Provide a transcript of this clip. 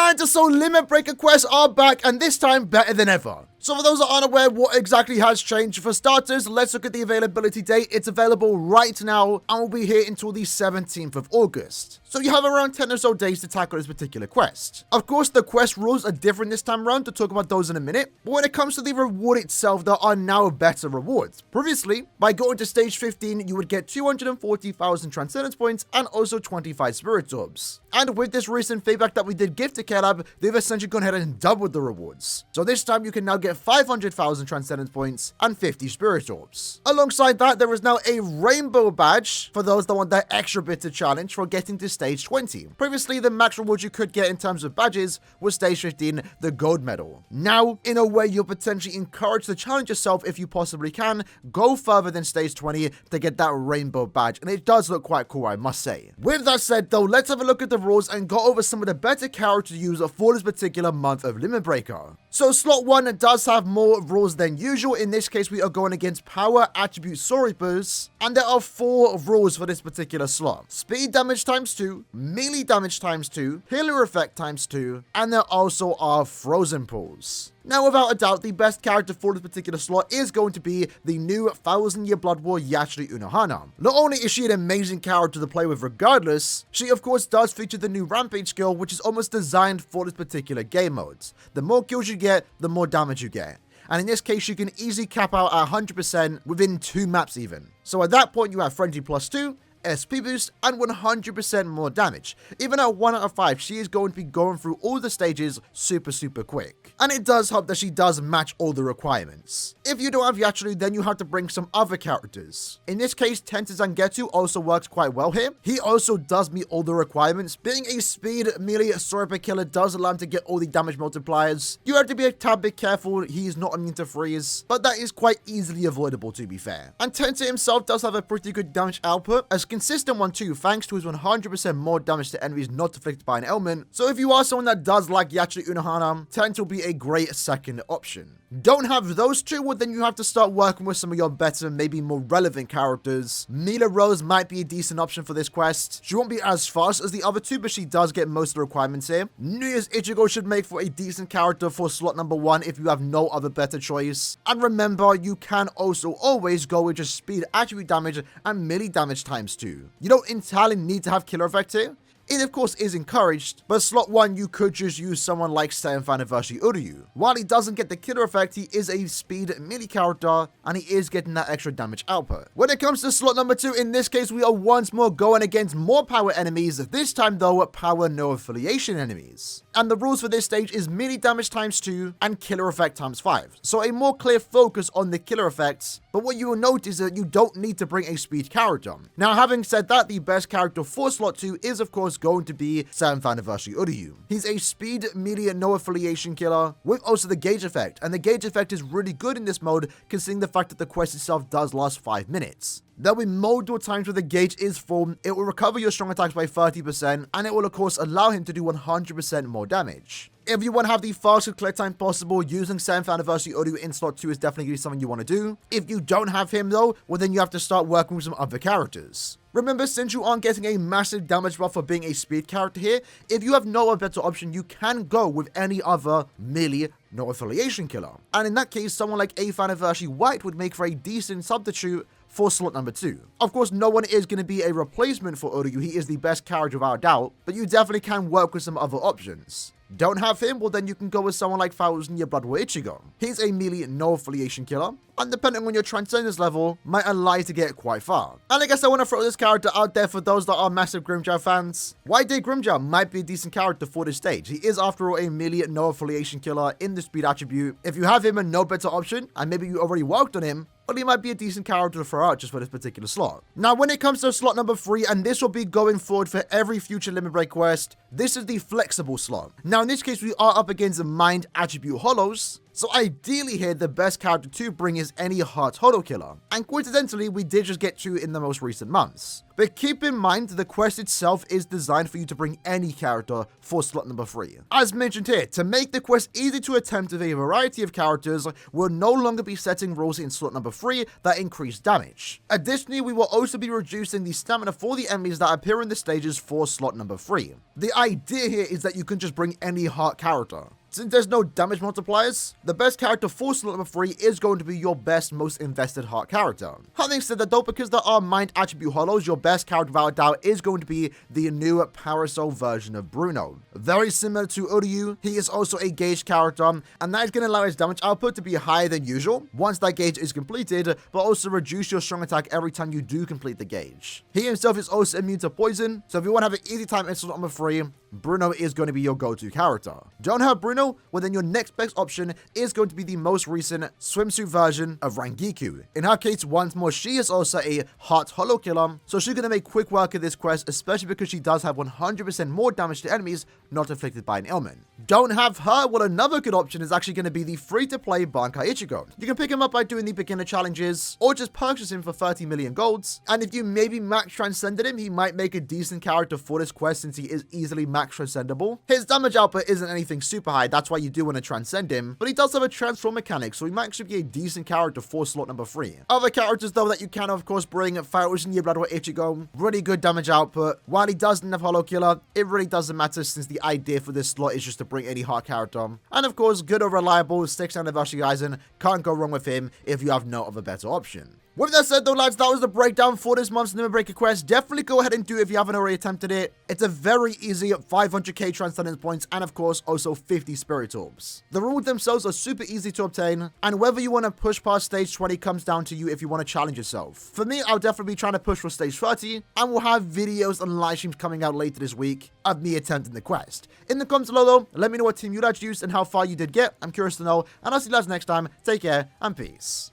And so Limit Breaker quests are back, and this time better than ever. So for those that aren't aware what exactly has changed, for starters, let's look at the availability date. It's available right now and will be here until the 17th of August. So you have around 10 or so days to tackle this particular quest. Of course, the quest rules are different this time around, to talk about those in a minute, but when it comes to the reward itself, there are now better rewards. Previously, by going to stage 15, you would get 240,000 Transcendence points and also 25 Spirit Orbs. And with this recent feedback that we did give to Caleb, they've essentially gone ahead and doubled the rewards. So this time you can now get 500,000 Transcendence points and 50 Spirit Orbs. Alongside that, there is now a Rainbow Badge for those that want that extra bit of challenge for getting to stage 20. Previously, the max reward you could get in terms of badges was stage 15, the Gold Medal. Now, in a way, you're potentially encouraged to challenge yourself if you possibly can, go further than stage 20 to get that Rainbow Badge, and it does look quite cool, I must say. With that said though, let's have a look at the rules and go over some of the better characters to use for this particular month of Limit Breaker. So slot 1 does have more rules than usual. In this case, we are going against Power Attribute Soul Reapers, and there are 4 rules for this particular slot. Speed damage times 2, melee damage times 2, healer effect times 2, and there also are Frozen Pulls. Now, without a doubt, the best character for this particular slot is going to be the new 1000-Year Blood War Yachiru Unohana. Not only is she an amazing character to play with regardless, she of course does feature the new Rampage skill, which is almost designed for this particular game mode. The more kills you get, the more damage you get. And in this case, you can easily cap out at 100% within 2 maps even. So at that point, you have Frenzy plus 2, SP boost, and 100% more damage. Even at 1 out of 5, she is going to be going through all the stages super quick. And it does help that she does match all the requirements. If you don't have Yachiru, then you have to bring some other characters. In this case, Tenta Zangetsu also works quite well here. He also does meet all the requirements. Being a speed melee Sorpa killer does allow him to get all the damage multipliers. You have to be a tad bit careful, he is not immune to freeze, but that is quite easily avoidable to be fair. And Tenta himself does have a pretty good damage output, as consistent one too, thanks to his 100% more damage to enemies not afflicted by an ailment. So if you are someone that does like Yachiru Unohana, Tenta will be a great second option. Don't have those two, well then you have to start working with some of your better, maybe more relevant characters. Mila Rose might be a decent option for this quest. She won't be as fast as the other two, but she does get most of the requirements here. New Year's Ichigo should make for a decent character for slot number 1 if you have no other better choice. And remember, you can also always go with just speed attribute damage and melee damage times 2. You don't entirely need to have killer effect here. It of course is encouraged, but slot 1 you could just use someone like 7th Anniversary Uryu. While he doesn't get the killer effect, he is a speed melee character and he is getting that extra damage output. When it comes to slot number 2, in this case we are once more going against more power enemies, this time though power no affiliation enemies. And the rules for this stage is melee damage times 2 and killer effect times 5. So a more clear focus on the killer effects, but what you will notice is that you don't need to bring a speed character. Now having said that, the best character for slot 2 is of course going to be 7th Anniversary Uryu. He's a speed melee no affiliation killer with also the gauge effect, and the gauge effect is really good in this mode considering the fact that the quest itself does last 5 minutes. There'll be multiple times where the gauge is full, it will recover your strong attacks by 30%, and it will of course allow him to do 100% more damage. If you want to have the fastest clear time possible, using 7th Anniversary Uryu in slot 2 is definitely something you want to do. If you don't have him though, well then you have to start working with some other characters. Remember, since you aren't getting a massive damage buff for being a speed character here, if you have no other better option, you can go with any other melee no affiliation killer. And in that case, someone like 8th Anniversary White would make for a decent substitute for slot number 2. Of course, no one is going to be a replacement for Uryu, he is the best character without a doubt, but you definitely can work with some other options. Don't have him? Well then you can go with someone like 1000-Year Blood War Ichigo. He's a melee no affiliation killer, and depending on your transcendence level, might allow you to get quite far. And I guess I want to throw this character out there for those that are massive Grimmjow fans. White Day Grimmjow might be a decent character for this stage. He is after all a melee no affiliation killer in the speed attribute. If you have him and no better option, and maybe you already worked on him, well, he might be a decent character to throw out just for this particular slot. Now, when it comes to slot number 3, and this will be going forward for every future Limit Break quest, this is the flexible slot. Now, in this case, we are up against the Mind Attribute Hollows, So ideally here, the best character to bring is any Heart Holo Killer. And coincidentally, we did just get 2 in the most recent months. But keep in mind, the quest itself is designed for you to bring any character for slot number 3. As mentioned here, to make the quest easy to attempt with a variety of characters, we'll no longer be setting rules in slot number 3 that increase damage. Additionally, we will also be reducing the stamina for the enemies that appear in the stages for slot number 3. The idea here is that you can just bring any heart character. Since there's no damage multipliers, the best character for slot number 3 is going to be your best, most invested heart character. Having said that though, because there are mind attribute holos, your best character without a doubt is going to be the new Parasol version of Bruno. Very similar to Uryu, he is also a gauge character, and that is going to allow his damage output to be higher than usual once that gauge is completed, but also reduce your strong attack every time you do complete the gauge. He himself is also immune to poison, so if you want to have an easy time in slot number 3, Bruno is going to be your go-to character. Don't have Bruno? Well, then your next best option is going to be the most recent swimsuit version of Rangiku. In her case, once more, she is also a Heart Holo Killer, so she's going to make quick work of this quest, especially because she does have 100% more damage to enemies not afflicted by an ailment. Don't have her? Well, another good option is actually going to be the free-to-play Bankai Ichigo. You can pick him up by doing the beginner challenges, or just purchase him for 30 million golds, and if you maybe max transcended him, he might make a decent character for this quest since he is easily max transcendable. His damage output isn't anything super high, that's why you do want to transcend him, but he does have a transform mechanic, so he might actually be a decent character for slot number 3. Other characters though that you can of course bring, Fauji Blood or Ichigo, really good damage output. While he doesn't have Holo Killer, it really doesn't matter since the idea for this slot is just to bring any heart character. And of course, good or reliable 6 anniversary Aizen, can't go wrong with him if you have no other better option. With that said though lads, that was the breakdown for this month's Limit Breaker quest. Definitely go ahead and do it if you haven't already attempted it. It's a very easy 500k Transcendence points and of course also 50 Spirit Orbs. The rules themselves are super easy to obtain, and whether you want to push past stage 20 comes down to you if you want to challenge yourself. For me, I'll definitely be trying to push for stage 30, and we'll have videos and live streams coming out later this week of me attempting the quest. In the comments below though, let me know what team you guys used and how far you did get. I'm curious to know, and I'll see you guys next time. Take care and peace.